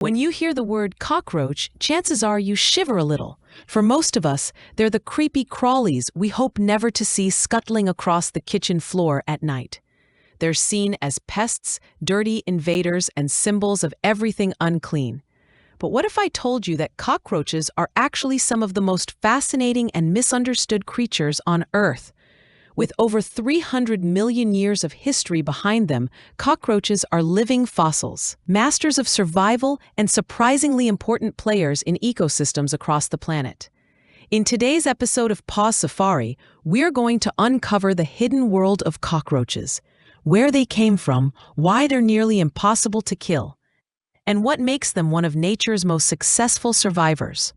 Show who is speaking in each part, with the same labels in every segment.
Speaker 1: When you hear the word cockroach, chances are you shiver a little. For most of us, they're the creepy crawlies we hope never to see scuttling across the kitchen floor at night. They're seen as pests, dirty invaders, and symbols of everything unclean. But what if I told you that cockroaches are actually some of the most fascinating and misunderstood creatures on Earth? With over 300 million years of history behind them, cockroaches are living fossils, masters of survival and surprisingly important players in ecosystems across the planet. In today's episode of Pawsafari, we're going to uncover the hidden world of cockroaches, where they came from, why they're nearly impossible to kill, and what makes them one of nature's most successful survivors.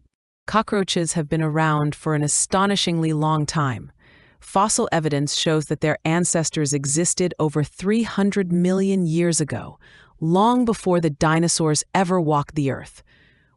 Speaker 1: Cockroaches have been around for an astonishingly long time. Fossil evidence shows that their ancestors existed over 300 million years ago, long before the dinosaurs ever walked the Earth.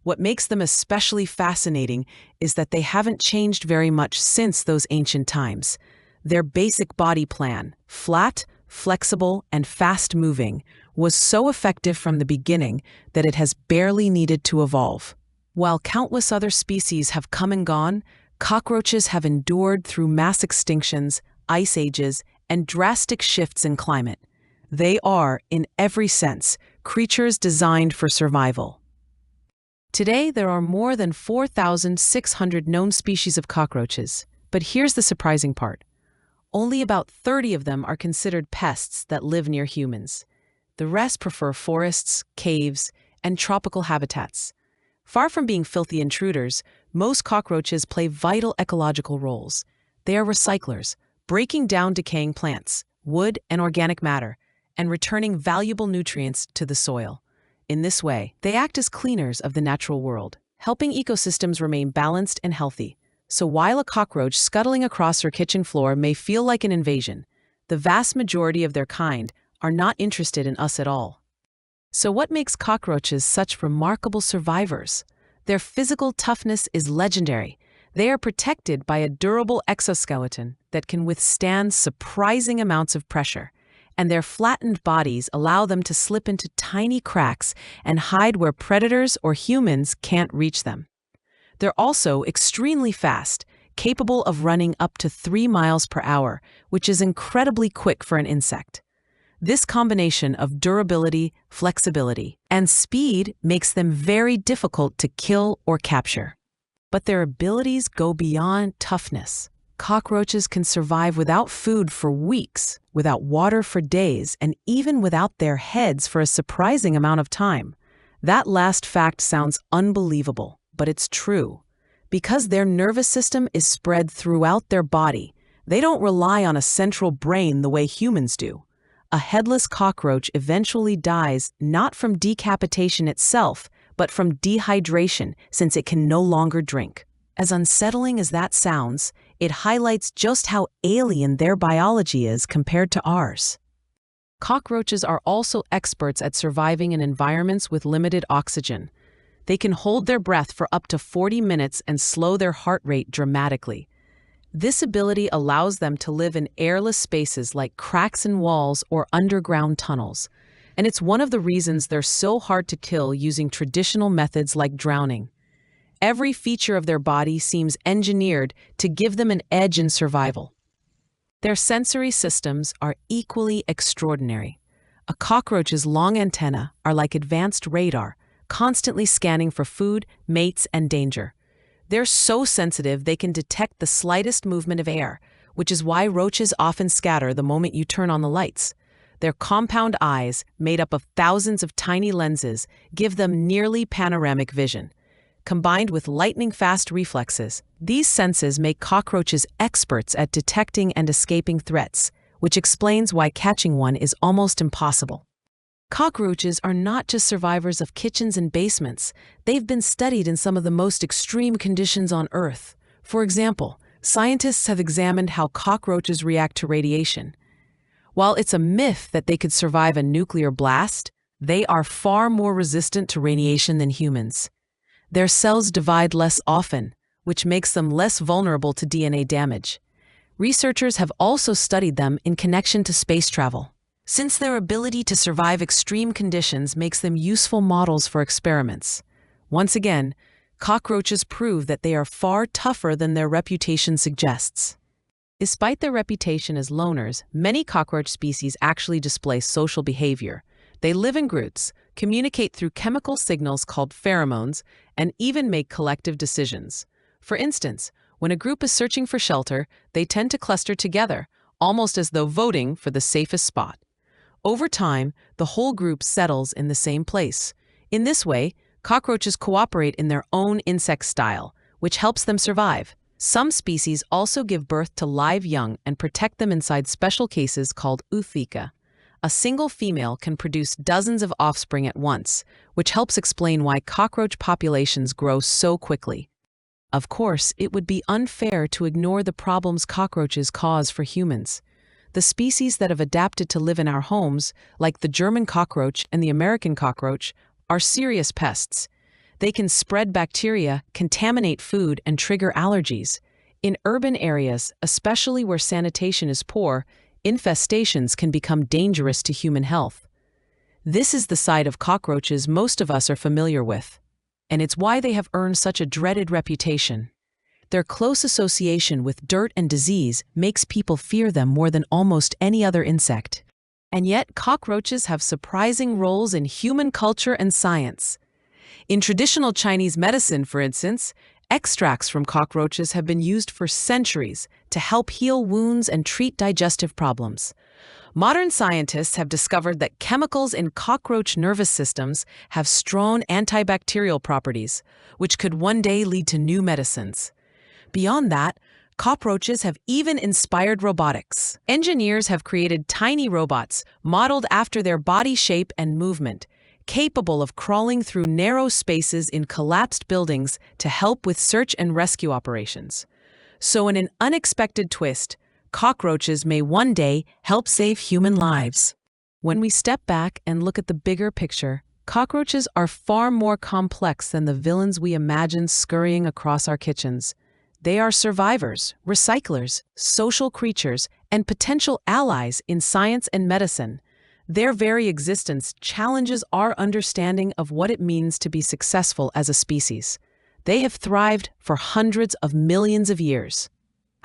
Speaker 1: What makes them especially fascinating is that they haven't changed very much since those ancient times. Their basic body plan, flat, flexible, and fast-moving, was so effective from the beginning that it has barely needed to evolve. While countless other species have come and gone, cockroaches have endured through mass extinctions, ice ages, and drastic shifts in climate. They are, in every sense, creatures designed for survival. Today, there are more than 4,600 known species of cockroaches, but here's the surprising part. Only about 30 of them are considered pests that live near humans. The rest prefer forests, caves, and tropical habitats. Far from being filthy intruders, most cockroaches play vital ecological roles. They are recyclers, breaking down decaying plants, wood, and organic matter, and returning valuable nutrients to the soil. In this way, they act as cleaners of the natural world, helping ecosystems remain balanced and healthy. So while a cockroach scuttling across your kitchen floor may feel like an invasion, the vast majority of their kind are not interested in us at all. So what makes cockroaches such remarkable survivors? Their physical toughness is legendary. They are protected by a durable exoskeleton that can withstand surprising amounts of pressure, and their flattened bodies allow them to slip into tiny cracks and hide where predators or humans can't reach them. They're also extremely fast, capable of running up to 3 miles per hour, which is incredibly quick for an insect. This combination of durability, flexibility, and speed makes them very difficult to kill or capture. But their abilities go beyond toughness. Cockroaches can survive without food for weeks, without water for days, and even without their heads for a surprising amount of time. That last fact sounds unbelievable, but it's true. Because their nervous system is spread throughout their body, they don't rely on a central brain the way humans do. A headless cockroach eventually dies not from decapitation itself, but from dehydration, since it can no longer drink. As unsettling as that sounds, it highlights just how alien their biology is compared to ours. Cockroaches are also experts at surviving in environments with limited oxygen. They can hold their breath for up to 40 minutes and slow their heart rate dramatically. This ability allows them to live in airless spaces like cracks in walls or underground tunnels. And it's one of the reasons they're so hard to kill using traditional methods like drowning. Every feature of their body seems engineered to give them an edge in survival. Their sensory systems are equally extraordinary. A cockroach's long antennae are like advanced radar, constantly scanning for food, mates, and danger. They're so sensitive they can detect the slightest movement of air, which is why roaches often scatter the moment you turn on the lights. Their compound eyes, made up of thousands of tiny lenses, give them nearly panoramic vision. Combined with lightning-fast reflexes, these senses make cockroaches experts at detecting and escaping threats, which explains why catching one is almost impossible. Cockroaches are not just survivors of kitchens and basements. They've been studied in some of the most extreme conditions on Earth. For example, scientists have examined how cockroaches react to radiation. While it's a myth that they could survive a nuclear blast, they are far more resistant to radiation than humans. Their cells divide less often, which makes them less vulnerable to DNA damage. Researchers have also studied them in connection to space travel. since their ability to survive extreme conditions makes them useful models for experiments. Once again, cockroaches prove that they are far tougher than their reputation suggests. Despite their reputation as loners, many cockroach species actually display social behavior. They live in groups, communicate through chemical signals called pheromones, and even make collective decisions. For instance, when a group is searching for shelter, they tend to cluster together, almost as though voting for the safest spot. Over time, the whole group settles in the same place. In this way, cockroaches cooperate in their own insect style, which helps them survive. Some species also give birth to live young and protect them inside special cases called ootheca. A single female can produce dozens of offspring at once, which helps explain why cockroach populations grow so quickly. Of course, it would be unfair to ignore the problems cockroaches cause for humans. The species that have adapted to live in our homes, like the German cockroach and the American cockroach, are serious pests. They can spread bacteria, contaminate food, and trigger allergies. In urban areas, especially where sanitation is poor, infestations can become dangerous to human health. This is the side of cockroaches most of us are familiar with, and it's why they have earned such a dreaded reputation. Their close association with dirt and disease makes people fear them more than almost any other insect. And yet, cockroaches have surprising roles in human culture and science. In traditional Chinese medicine, for instance, extracts from cockroaches have been used for centuries to help heal wounds and treat digestive problems. Modern scientists have discovered that chemicals in cockroach nervous systems have strong antibacterial properties, which could one day lead to new medicines. Beyond that, cockroaches have even inspired robotics. Engineers have created tiny robots modeled after their body shape and movement, capable of crawling through narrow spaces in collapsed buildings to help with search and rescue operations. So in an unexpected twist, cockroaches may one day help save human lives. When we step back and look at the bigger picture, cockroaches are far more complex than the villains we imagine scurrying across our kitchens. They are survivors, recyclers, social creatures, and potential allies in science and medicine. Their very existence challenges our understanding of what it means to be successful as a species. They have thrived for hundreds of millions of years,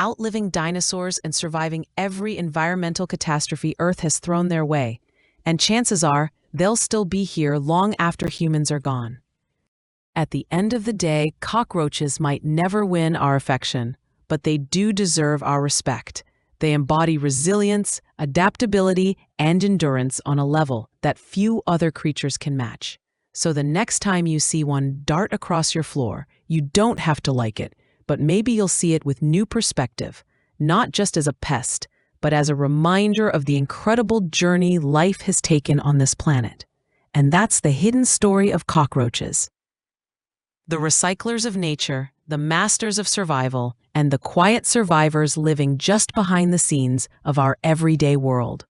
Speaker 1: outliving dinosaurs and surviving every environmental catastrophe Earth has thrown their way. And chances are, they'll still be here long after humans are gone. At the end of the day, cockroaches might never win our affection, but they do deserve our respect. They embody resilience, adaptability, and endurance on a level that few other creatures can match. So the next time you see one dart across your floor, you don't have to like it, but maybe you'll see it with new perspective, not just as a pest, but as a reminder of the incredible journey life has taken on this planet. And that's the hidden story of cockroaches. The recyclers of nature, the masters of survival, and the quiet survivors living just behind the scenes of our everyday world.